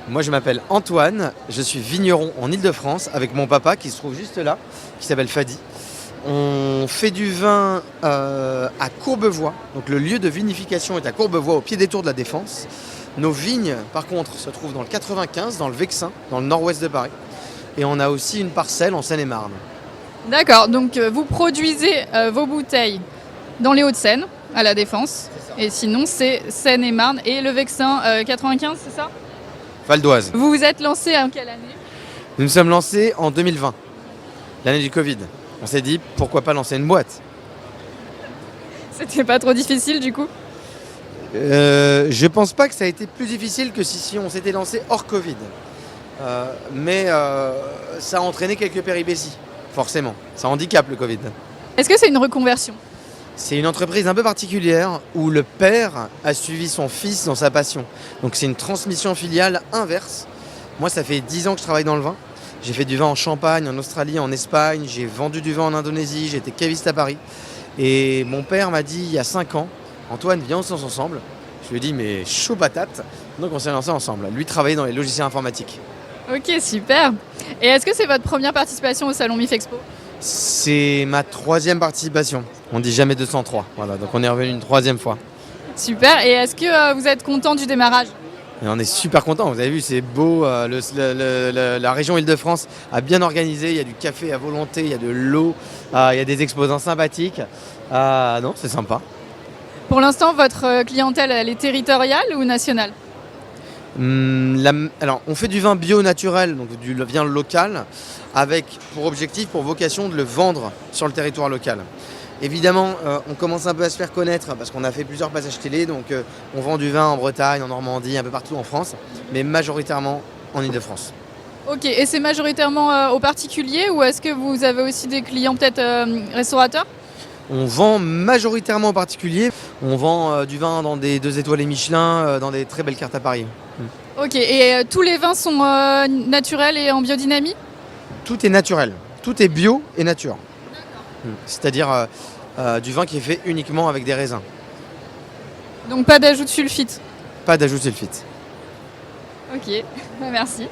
Moi, je m'appelle Antoine, je suis vigneron en Île-de-France avec mon papa qui se trouve juste là, qui s'appelle Fadi. On fait du vin à Courbevoie, donc le lieu de vinification est à Courbevoie, au pied des Tours de la Défense. Nos vignes, par contre, se trouvent dans le 95, dans le Vexin, dans le nord-ouest de Paris. Et on a aussi une parcelle en Seine-et-Marne. D'accord, donc vous produisez vos bouteilles dans les Hauts-de-Seine, à la Défense. Et sinon, c'est Seine-et-Marne et le Vexin 95, c'est ça? Val d'Oise. Vous vous êtes lancé en quelle année? Nous nous sommes lancés en 2020, l'année du Covid. On s'est dit, pourquoi pas lancer une boîte? C'était pas trop difficile du coup? Je pense pas que ça a été plus difficile que si on s'était lancé hors Covid. Mais ça a entraîné quelques péripéties, forcément. Ça handicape le Covid. Est-ce que c'est une reconversion? C'est une entreprise un peu particulière où le père a suivi son fils dans sa passion. Donc c'est une transmission filiale inverse. Moi, ça fait 10 ans que je travaille dans le vin. J'ai fait du vin en Champagne, en Australie, en Espagne. J'ai vendu du vin en Indonésie. J'ai été caviste à Paris. Et mon père m'a dit il y a 5 ans, Antoine, viens, on se lance ensemble. Je lui ai dit, mais chaud patate. Donc on s'est lancé ensemble. Lui travaillait dans les logiciels informatiques. Ok, super. Et est-ce que c'est votre première participation au Salon MIF Expo? C'est ma 3e participation. On dit jamais 203. Voilà, donc on est revenu une 3e fois. Super. Et est-ce que vous êtes content du démarrage? Et on est super content. Vous avez vu, c'est beau. La région Île-de-France a bien organisé. Il y a du café à volonté, il y a de l'eau, il y a des exposants sympathiques. Non, c'est sympa. Pour l'instant, votre clientèle, elle est territoriale ou nationale? Alors, on fait du vin bio naturel, donc du vin local, avec pour objectif, pour vocation de le vendre sur le territoire local. Évidemment, on commence un peu à se faire connaître parce qu'on a fait plusieurs passages télé, donc on vend du vin en Bretagne, en Normandie, un peu partout en France, mais majoritairement en Île-de-France. Ok, et c'est majoritairement aux particuliers ou est-ce que vous avez aussi des clients peut-être restaurateurs? On vend majoritairement aux particuliers, on vend du vin dans des 2 étoiles et Michelin, dans des très belles cartes à Paris. Ok, et tous les vins sont naturels et en biodynamie? Tout est naturel, tout est bio et nature. C'est-à-dire du vin qui est fait uniquement avec des raisins. Donc pas d'ajout de sulfite? Pas d'ajout de sulfite. Ok, merci.